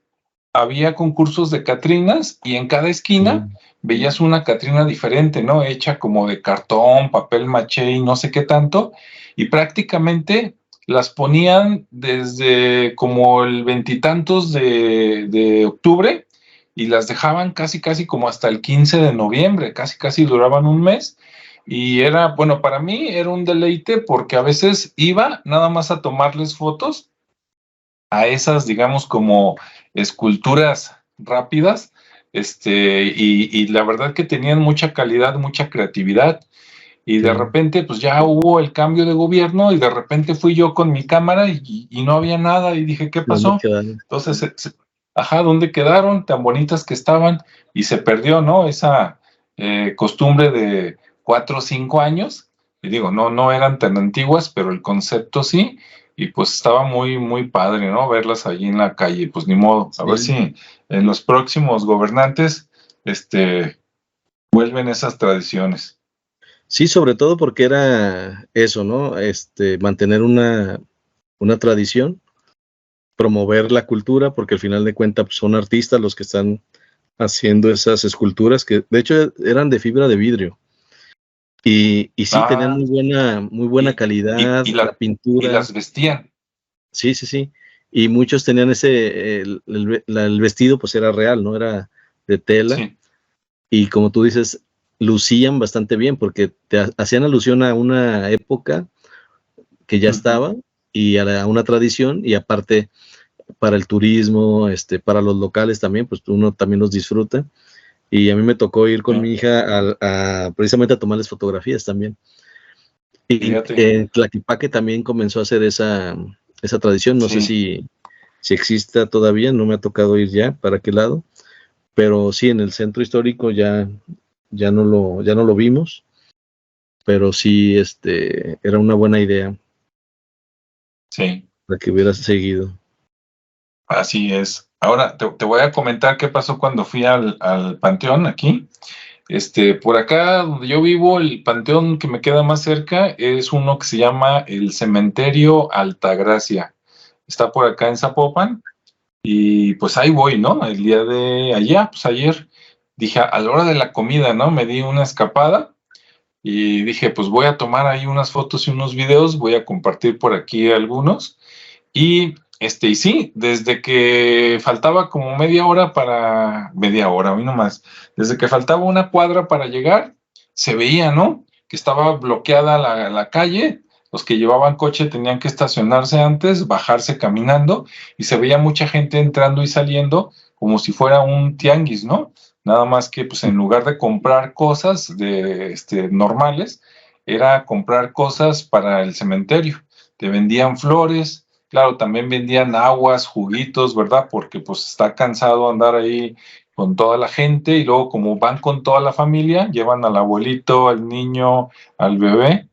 había concursos de Catrinas y en cada esquina mm, veías una Catrina diferente, ¿no? Hecha como de cartón, papel maché y no sé qué tanto, y prácticamente las ponían desde como el veintitantos de octubre y las dejaban casi como hasta el 15 de noviembre, casi duraban un mes. Y era, bueno, para mí era un deleite porque a veces iba nada más a tomarles fotos a esas, digamos, como esculturas rápidas, y la verdad que tenían mucha calidad, mucha creatividad, y de sí, repente, pues ya hubo el cambio de gobierno, y de repente fui yo con mi cámara y no había nada, y dije, ¿qué ¿dónde pasó? quedan? Entonces, ajá, ¿dónde quedaron? Tan bonitas que estaban, y se perdió, ¿no? Esa costumbre de 4 o 5 años, y digo, no eran tan antiguas, pero el concepto sí, y pues estaba muy padre, ¿no? Verlas allí en la calle, pues ni modo, a ver Sí. si en los próximos gobernantes, vuelven esas tradiciones. Sí, sobre todo porque era eso, ¿no? Mantener una tradición, promover la cultura, porque al final de cuentas pues, son artistas los que están haciendo esas esculturas que de hecho eran de fibra de vidrio. Y sí, tenían Ah, muy buena y, y, calidad, y, la la, y pintura, las vestían. sí, sí, sí. Y muchos tenían el vestido pues era real, ¿no? Era de tela. Sí. Y como tú dices, lucían bastante bien porque hacían alusión a una época que ya Ujú. estaba y a una tradición, y aparte para el turismo, para los locales también, pues uno también los disfruta. Y a mí me tocó ir con Sí, mi hija precisamente a tomarles fotografías también. Y fíjate. en Tlaquepaque también comenzó a hacer esa tradición. No sé Sí, si exista todavía, no me ha tocado ir ya para qué lado, pero sí, en el centro histórico ya no lo vimos, pero sí, era una buena idea sí, para que hubiera seguido. así es. Ahora te voy a comentar qué pasó cuando fui al panteón aquí. Por acá donde yo vivo, el panteón que me queda más cerca es uno que se llama el Cementerio Altagracia. Está por acá en Zapopan y pues ahí voy, ¿no? El día de allá, pues ayer, dije a la hora de la comida, ¿no? Me di una escapada y dije, pues voy a tomar ahí unas fotos y unos videos, voy a compartir por aquí algunos. Y sí, desde que faltaba como media hora, hoy nomás, desde que faltaba una cuadra para llegar, se veía, ¿no? Que estaba bloqueada la calle, los que llevaban coche tenían que estacionarse antes, bajarse caminando, y se veía mucha gente entrando y saliendo como si fuera un tianguis, ¿no? Nada más que, pues, en lugar de comprar cosas normales, era comprar cosas para el cementerio. Te vendían flores, claro, también vendían aguas, juguitos, ¿verdad? Porque pues está cansado andar ahí con toda la gente y luego como van con toda la familia, llevan al abuelito, al niño, al bebé,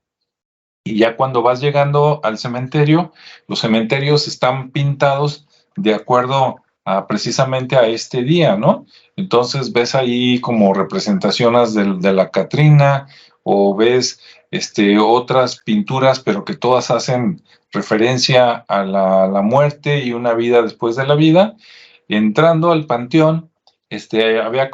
y ya cuando vas llegando al cementerio, los cementerios están pintados de acuerdo a precisamente a este día, ¿no? Entonces ves ahí como representaciones de la Catrina o ves otras pinturas, pero que todas hacen referencia a la muerte y una vida después de la vida. Entrando al panteón,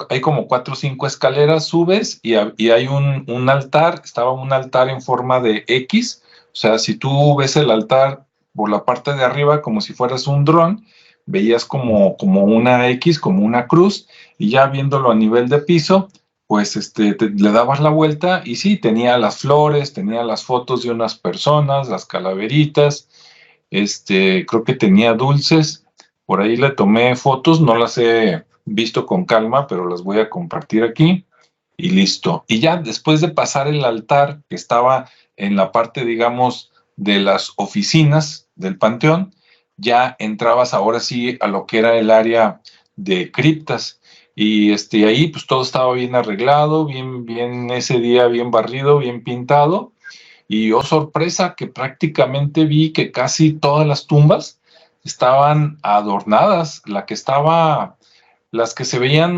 hay como 4 o 5 escaleras, subes y hay un altar, estaba un altar en forma de X, o sea, si tú ves el altar por la parte de arriba como si fueras un dron, veías como una X, como una cruz, y ya viéndolo a nivel de piso, pues le dabas la vuelta y sí, tenía las flores, tenía las fotos de unas personas, las calaveritas, creo que tenía dulces, por ahí le tomé fotos, no las he visto con calma, pero las voy a compartir aquí y listo. Y ya después de pasar el altar que estaba en la parte, digamos, de las oficinas del panteón, ya entrabas ahora sí a lo que era el área de criptas. Y ahí pues todo estaba bien arreglado, bien ese día, bien barrido, bien pintado. Y oh sorpresa que prácticamente vi que casi todas las tumbas estaban adornadas. Las que se veían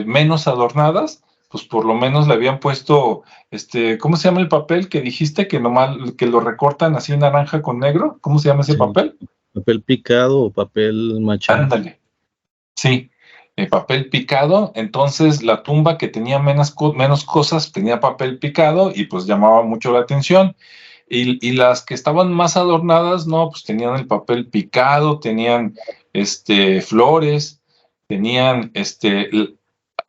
menos adornadas, pues por lo menos le habían puesto, ¿cómo se llama el papel que dijiste que nomás, que lo recortan así naranja con negro? ¿Cómo se llama ese Sí, papel? papel picado o papel machado. Ándale, sí, papel picado. Entonces la tumba que tenía menos cosas tenía papel picado y pues llamaba mucho la atención. Y las que estaban más adornadas, no, pues tenían el papel picado, tenían flores, tenían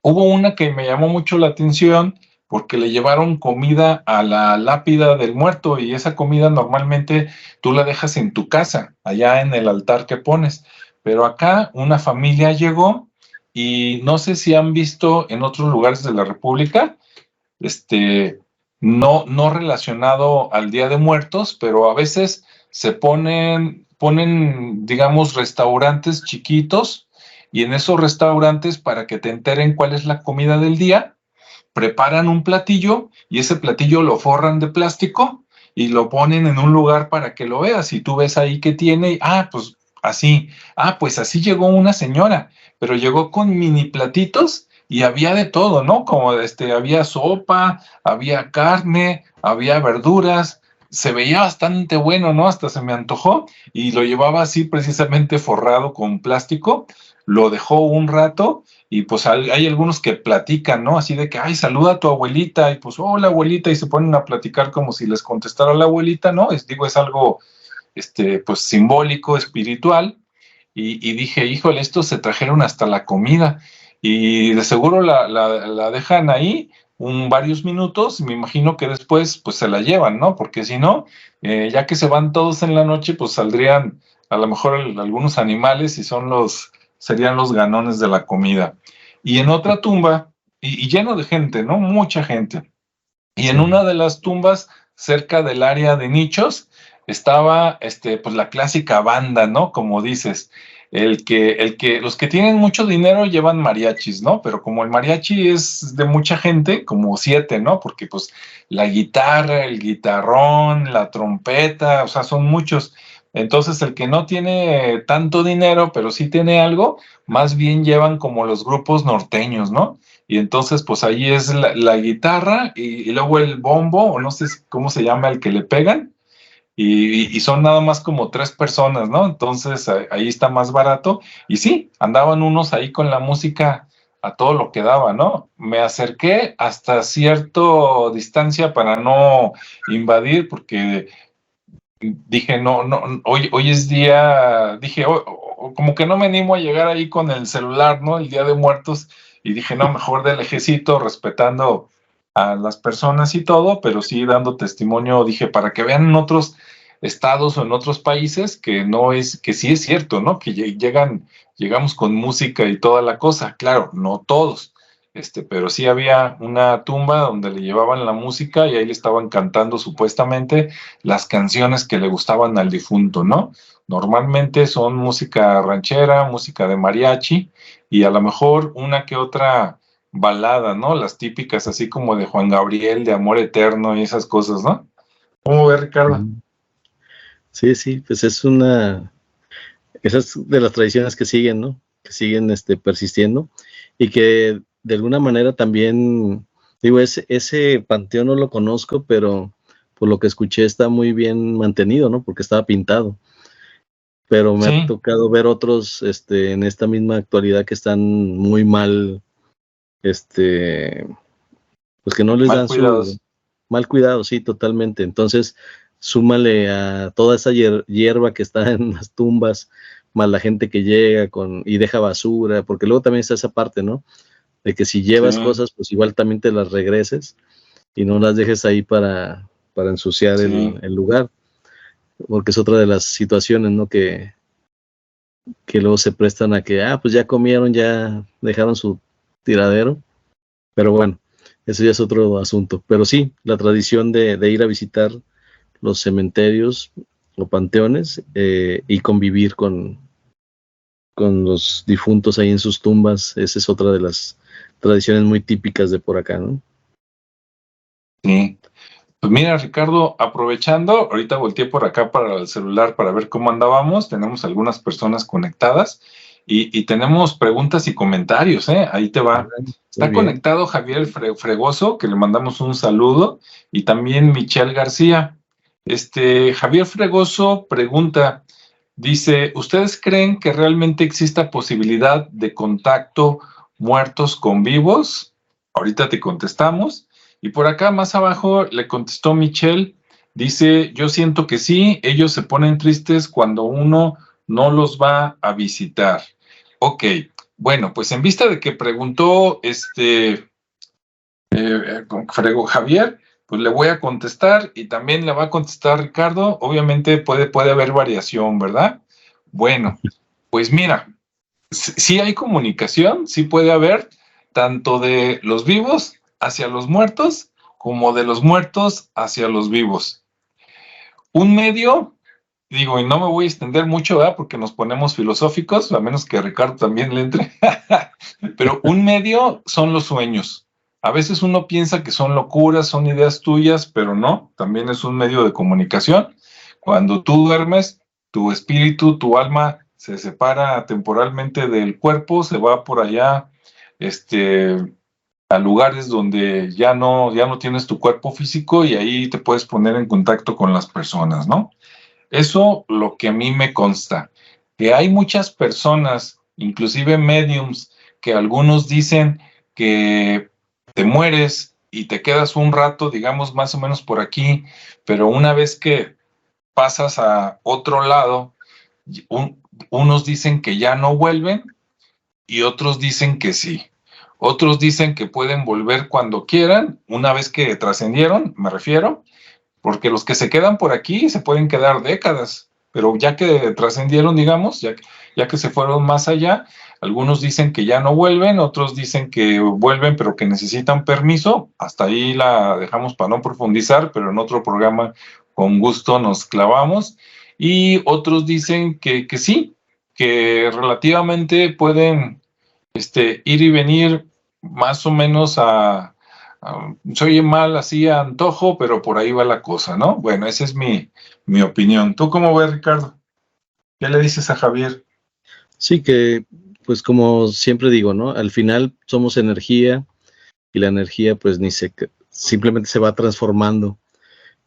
hubo una que me llamó mucho la atención porque le llevaron comida a la lápida del muerto y esa comida normalmente tú la dejas en tu casa, allá en el altar que pones. Pero acá una familia llegó y no sé si han visto en otros lugares de la República, no relacionado al Día de Muertos, pero a veces se ponen, digamos, restaurantes chiquitos y en esos restaurantes, para que te enteren cuál es la comida del día, preparan un platillo y ese platillo lo forran de plástico y lo ponen en un lugar para que lo veas y tú ves ahí que tiene, pues así llegó una señora, pero llegó con mini platitos y había de todo, ¿no? Como había sopa, había carne, había verduras, se veía bastante bueno, ¿no? Hasta se me antojó y lo llevaba así precisamente forrado con plástico, lo dejó un rato y pues hay algunos que platican, ¿no? Así de que, ay, saluda a tu abuelita, y pues, hola abuelita, y se ponen a platicar como si les contestara la abuelita, ¿no? Es algo, pues simbólico, espiritual, y dije, híjole, estos se trajeron hasta la comida, y de seguro la dejan ahí varios minutos, y me imagino que después, pues se la llevan, ¿no? Porque si no, ya que se van todos en la noche, pues saldrían a lo mejor algunos animales y serían los ganones de la comida. Y en otra tumba, y lleno de gente, ¿no? Mucha gente. Y en Sí. una de las tumbas, cerca del área de nichos, estaba, pues la clásica banda, ¿no? Como dices, los que tienen mucho dinero llevan mariachis, ¿no? Pero como el mariachi es de mucha gente, como 7, ¿no? Porque pues la guitarra, el guitarrón, la trompeta, o sea, son muchos. Entonces, el que no tiene tanto dinero, pero sí tiene algo, más bien llevan como los grupos norteños, ¿no? Y entonces, pues ahí es la guitarra y luego el bombo, o no sé cómo se llama el que le pegan, y son nada más como 3 personas, ¿no? Entonces ahí está más barato. Y sí, andaban unos ahí con la música a todo lo que daba, ¿no? Me acerqué hasta cierta distancia para no invadir, porque dije, no, no, hoy es día, dije, como que no me animo a llegar ahí con el celular, ¿no? El Día de Muertos, y dije, no, mejor del ejército, respetando a las personas y todo, pero sí dando testimonio, dije, para que vean en otros estados o en otros países que sí es cierto, ¿no? Que llegamos con música y toda la cosa, claro, no todos, pero sí había una tumba donde le llevaban la música y ahí le estaban cantando supuestamente las canciones que le gustaban al difunto, ¿no? Normalmente son música ranchera, música de mariachi y a lo mejor una que otra balada, ¿no? Las típicas así como de Juan Gabriel, de Amor Eterno y esas cosas, ¿no? ¿Cómo ves, Ricardo? Sí, sí, pues esas de las tradiciones que siguen, ¿no? Que siguen persistiendo y que de alguna manera también, digo, ese panteón no lo conozco, pero por lo que escuché está muy bien mantenido, ¿no? Porque estaba pintado. Pero me ha Sí, tocado ver otros en esta misma actualidad que están muy mal, pues que no les mal dan su cuidados. mal cuidado, sí, totalmente. Entonces, súmale a toda esa hierba que está en las tumbas, más la gente que llega y deja basura, porque luego también está esa parte, ¿no? De que si llevas Sí, cosas, pues igual también te las regreses y no las dejes ahí para ensuciar sí, el lugar, porque es otra de las situaciones, ¿no? Que luego se prestan a que, pues ya comieron, ya dejaron su tiradero, pero bueno, eso ya es otro asunto. Pero sí, la tradición de ir a visitar los cementerios o panteones y convivir con los difuntos ahí en sus tumbas, esa es otra de las tradiciones muy típicas de por acá, ¿no? sí. Pues mira, Ricardo, aprovechando, ahorita volteé por acá para el celular para ver cómo andábamos. Tenemos algunas personas conectadas y tenemos preguntas y comentarios, ¿eh? Ahí te va. Muy Está bien. conectado Javier Fregoso, que le mandamos un saludo, y también Michelle García. Javier Fregoso pregunta, dice, ¿ustedes creen que realmente exista posibilidad de contacto muertos con vivos? Ahorita te contestamos. Y por acá más abajo le contestó Michelle, dice, yo siento que sí, ellos se ponen tristes cuando uno no los va a visitar. Ok, bueno, pues en vista de que preguntó Javier, pues le voy a contestar y también le va a contestar Ricardo. Obviamente puede haber variación, ¿verdad? Bueno, pues mira, sí hay comunicación, sí puede haber, tanto de los vivos hacia los muertos, como de los muertos hacia los vivos. Un medio, digo, y no me voy a extender mucho, ¿verdad? Porque nos ponemos filosóficos, a menos que a Ricardo también le entre, pero un medio son los sueños. A veces uno piensa que son locuras, son ideas tuyas, pero no, también es un medio de comunicación. Cuando tú duermes, tu espíritu, tu alma se separa temporalmente del cuerpo, se va por allá, a lugares donde ya no tienes tu cuerpo físico y ahí te puedes poner en contacto con las personas, ¿no? Eso lo que a mí me consta, que hay muchas personas, inclusive mediums, que algunos dicen que te mueres y te quedas un rato, digamos más o menos por aquí, pero una vez que pasas a otro lado, unos dicen que ya no vuelven y otros dicen que sí. Otros dicen que pueden volver cuando quieran, una vez que trascendieron, me refiero, porque los que se quedan por aquí se pueden quedar décadas, pero ya que trascendieron, digamos, ya que se fueron más allá, algunos dicen que ya no vuelven, otros dicen que vuelven, pero que necesitan permiso. Hasta ahí la dejamos para no profundizar, pero en otro programa con gusto nos clavamos. Y otros dicen que sí, que relativamente pueden ir y venir más o menos se oye mal así a antojo, pero por ahí va la cosa, ¿no? Bueno, esa es mi opinión. ¿Tú cómo ves, Ricardo? ¿Qué le dices a Javier? Sí, que pues como siempre digo, ¿no? Al final somos energía y la energía pues simplemente se va transformando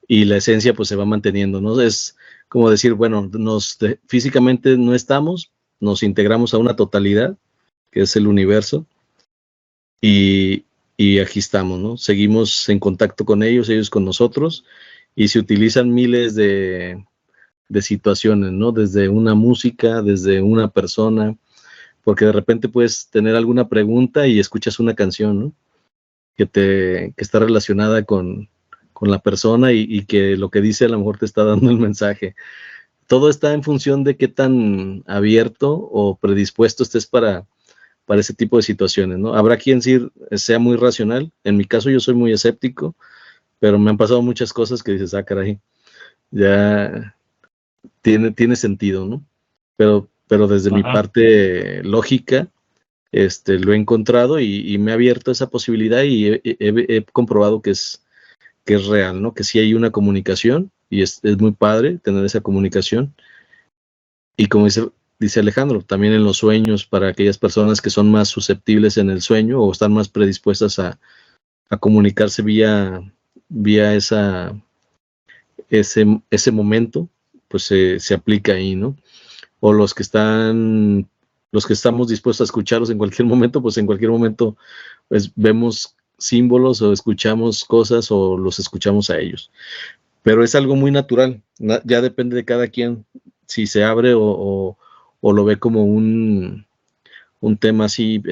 y la esencia pues se va manteniendo, ¿no? Es como decir, bueno, físicamente no estamos, nos integramos a una totalidad, que es el universo, y, y aquí estamos, ¿no? Seguimos en contacto con ellos con nosotros, y se utilizan miles de situaciones, ¿no? Desde una música, desde una persona, porque de repente puedes tener alguna pregunta y escuchas una canción, ¿no? Que está relacionada con la persona y que lo que dice a lo mejor te está dando el mensaje. Todo está en función de qué tan abierto o predispuesto estés para ese tipo de situaciones, ¿no? Habrá quien sí sea muy racional. En mi caso yo soy muy escéptico, pero me han pasado muchas cosas que dices, caray, ya tiene sentido, ¿no? Pero desde mi Ajá. parte lógica, lo he encontrado y me ha abierto esa posibilidad y he comprobado que es real, ¿no? Que sí hay una comunicación y es muy padre tener esa comunicación. Y como dice Alejandro, también en los sueños, para aquellas personas que son más susceptibles en el sueño o están más predispuestas a comunicarse vía ese momento, pues se aplica ahí, ¿no? O los que estamos dispuestos a escucharlos en cualquier momento, pues en cualquier momento pues, vemos símbolos o escuchamos cosas o los escuchamos a ellos. pero es algo muy natural, ya depende de cada quien si se abre o lo ve como un tema así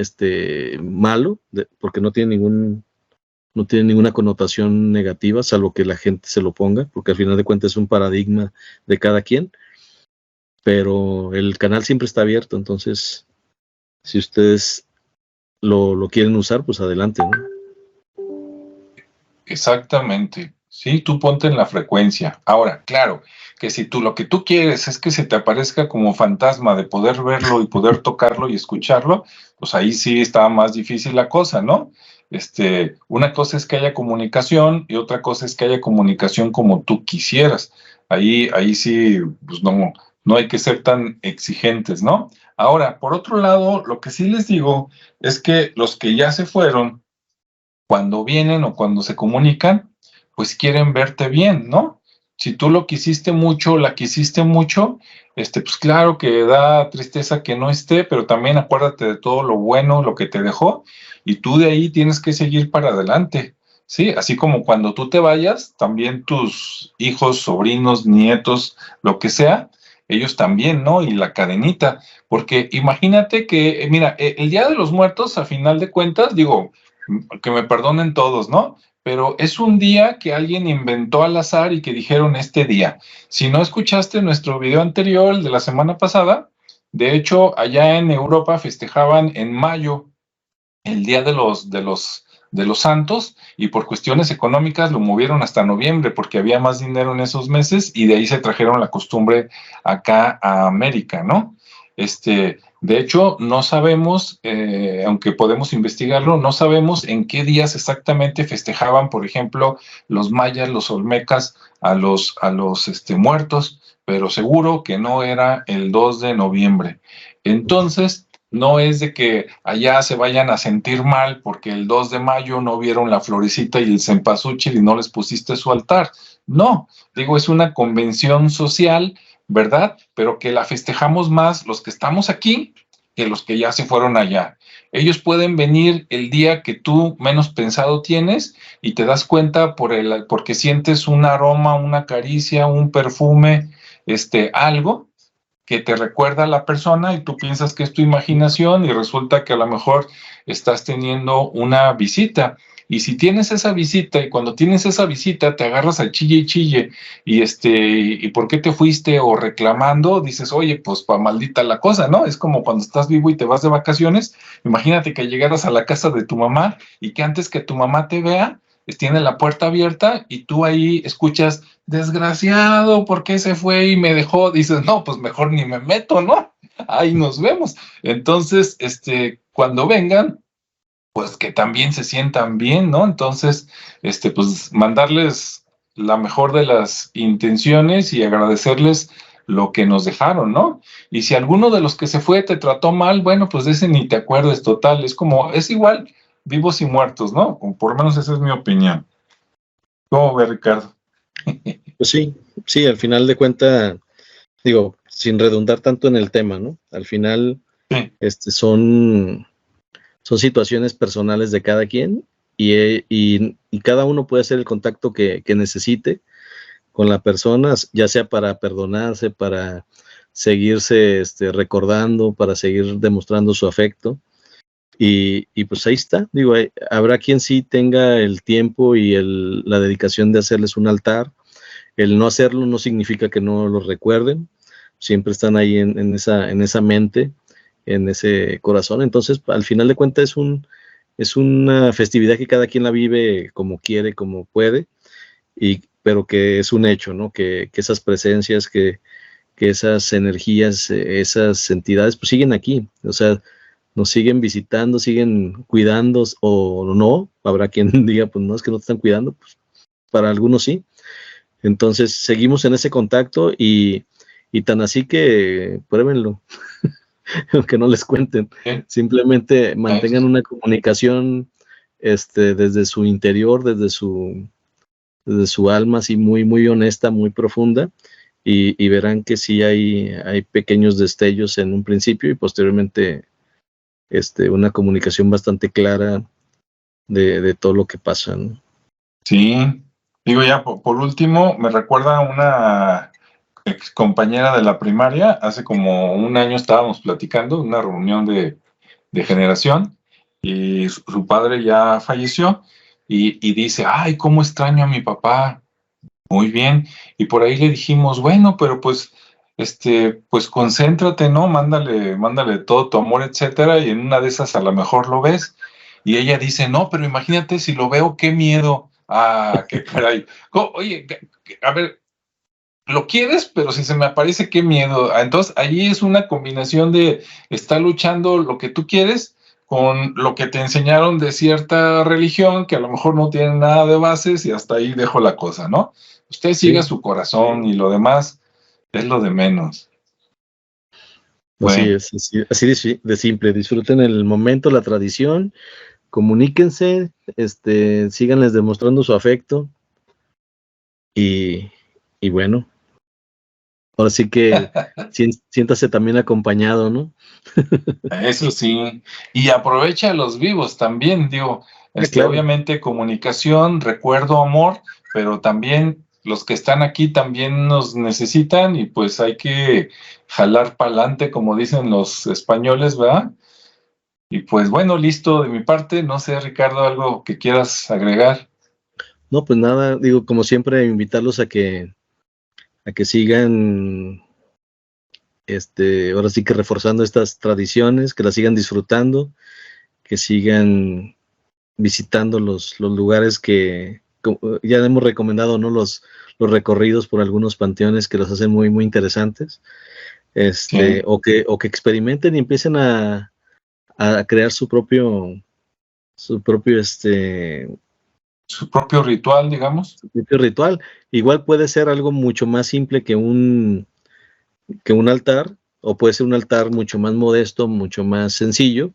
malo, porque no tiene ninguna connotación negativa, salvo que la gente se lo ponga, porque al final de cuentas es un paradigma de cada quien, pero el canal siempre está abierto, entonces si ustedes lo quieren usar, pues adelante, ¿no? Exactamente. Sí, tú ponte en la frecuencia. Ahora, claro, que si tú lo que tú quieres es que se te aparezca como fantasma de poder verlo y poder tocarlo y escucharlo, pues ahí sí está más difícil la cosa, ¿no? Una cosa es que haya comunicación y otra cosa es que haya comunicación como tú quisieras. Ahí sí, pues no hay que ser tan exigentes, ¿no? Ahora, por otro lado, lo que sí les digo es que los que ya se fueron, cuando vienen o cuando se comunican, pues quieren verte bien, ¿no? Si tú lo quisiste mucho, la quisiste mucho, pues claro que da tristeza que no esté, pero también acuérdate de todo lo bueno, lo que te dejó, y tú de ahí tienes que seguir para adelante, ¿sí? Así como cuando tú te vayas, también tus hijos, sobrinos, nietos, lo que sea, ellos también, ¿no? Y la cadenita, porque imagínate que, mira, el Día de los Muertos, a final de cuentas, digo, que me perdonen todos, ¿no? Pero es un día que alguien inventó al azar y que dijeron este día. Si no escuchaste nuestro video anterior, el de la semana pasada, de hecho, allá en Europa festejaban en mayo el Día de los Santos, y por cuestiones económicas lo movieron hasta noviembre porque había más dinero en esos meses, y de ahí se trajeron la costumbre acá a América, ¿no? De hecho, no sabemos, aunque podemos investigarlo, no sabemos en qué días exactamente festejaban, por ejemplo, los mayas, los olmecas, a los muertos, pero seguro que no era el 2 de noviembre. Entonces, no es de que allá se vayan a sentir mal porque el 2 de mayo no vieron la florecita y el cempasúchil y no les pusiste su altar. No, digo, es una convención social, ¿verdad? Pero que la festejamos más los que estamos aquí que los que ya se fueron allá. Ellos pueden venir el día que tú menos pensado tienes y te das cuenta porque sientes un aroma, una caricia, un perfume, algo que te recuerda a la persona y tú piensas que es tu imaginación y resulta que a lo mejor estás teniendo una visita. Y si tienes esa visita y cuando tienes esa visita te agarras al chille y chille y ¿por qué te fuiste? O reclamando, dices, oye, pues pa' maldita la cosa, ¿no? Es como cuando estás vivo y te vas de vacaciones. Imagínate que llegaras a la casa de tu mamá y que antes que tu mamá te vea, tiene la puerta abierta y tú ahí escuchas, desgraciado, ¿por qué se fue y me dejó? Dices, no, pues mejor ni me meto, ¿no? Ahí nos vemos. Entonces, cuando vengan, pues que también se sientan bien, ¿no? Entonces, pues mandarles la mejor de las intenciones y agradecerles lo que nos dejaron, ¿no? Y si alguno de los que se fue te trató mal, bueno, pues de ese ni te acuerdes, total, es igual vivos y muertos, ¿no? O por lo menos esa es mi opinión. ¿Cómo ve, Ricardo? Pues sí, al final de cuentas, digo, sin redundar tanto en el tema, ¿no? Al final, Sí. Son situaciones personales de cada quien y cada uno puede hacer el contacto que necesite con la persona, ya sea para perdonarse, para seguirse recordando, para seguir demostrando su afecto. Y pues ahí está, digo, habrá quien sí tenga el tiempo y la dedicación de hacerles un altar. El no hacerlo no significa que no los recuerden, siempre están ahí en esa mente, en ese corazón. Entonces, al final de cuentas, es una festividad que cada quien la vive como quiere, como puede, pero que es un hecho, ¿no? Que esas presencias, que esas energías, esas entidades, pues siguen aquí, o sea, nos siguen visitando, siguen cuidando o no. Habrá quien diga, pues no, es que no te están cuidando, pues para algunos sí. Entonces, seguimos en ese contacto y tan así que pruébenlo. Aunque no les cuenten, simplemente mantengan una comunicación desde su interior, desde su alma, así muy, muy honesta, muy profunda, y verán que sí hay pequeños destellos en un principio y posteriormente una comunicación bastante clara de todo lo que pasa, ¿no? Sí, Digo, ya por último, me recuerda a una ex compañera de la primaria. Hace como un año estábamos platicando, una reunión de generación, y su padre ya falleció, y dice, ay, cómo extraño a mi papá. Muy bien. Y por ahí le dijimos, bueno, pero pues, pues concéntrate, ¿no? Mándale todo tu amor, etcétera, y en una de esas a lo mejor lo ves. Y ella dice, no, pero imagínate si lo veo, qué miedo. Ah, qué caray. Oye, a ver, lo quieres, pero si se me aparece, qué miedo. Entonces, allí es una combinación de estar luchando lo que tú quieres con lo que te enseñaron de cierta religión, que a lo mejor no tiene nada de bases, y hasta ahí dejo la cosa, ¿no? Usted siga Sí, su corazón y lo demás es lo de menos. así Bueno, es, así de simple. Disfruten el momento, la tradición, comuníquense, síganles demostrando su afecto y, y bueno, ahora sí que siéntase también acompañado, ¿no? eso sí. Y aprovecha a los vivos también, digo, Ah, claro. obviamente comunicación, recuerdo, amor, pero también los que están aquí también nos necesitan, y pues hay que jalar para adelante, como dicen los españoles, ¿verdad? Y pues bueno, listo de mi parte. No sé, Ricardo, algo que quieras agregar. No, pues nada, digo, como siempre, invitarlos a que sigan, ahora sí que reforzando estas tradiciones, que las sigan disfrutando, que sigan visitando los lugares que ya hemos recomendado, ¿no? Los recorridos por algunos panteones que los hacen muy, muy interesantes, Sí, o que experimenten y empiecen a crear su propio, su propio ritual, digamos. su propio ritual. Igual puede ser algo mucho más simple que un altar, o puede ser un altar mucho más modesto, mucho más sencillo,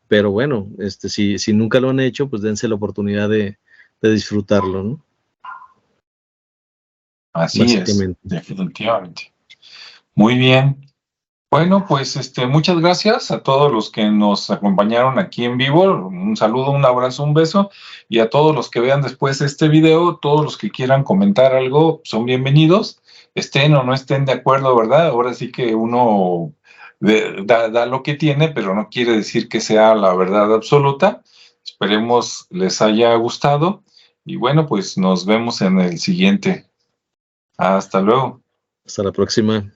pero bueno, si nunca lo han hecho, pues dense la oportunidad de disfrutarlo, ¿no? Así es, Básicamente. definitivamente. Muy bien. Bueno, pues muchas gracias a todos los que nos acompañaron aquí en vivo. Un saludo, un abrazo, un beso. Y a todos los que vean después este video, todos los que quieran comentar algo, son bienvenidos. Estén o no estén de acuerdo, ¿verdad? Ahora sí que uno da lo que tiene, pero no quiere decir que sea la verdad absoluta. Esperemos les haya gustado. Y bueno, pues nos vemos en el siguiente. Hasta luego. Hasta la próxima.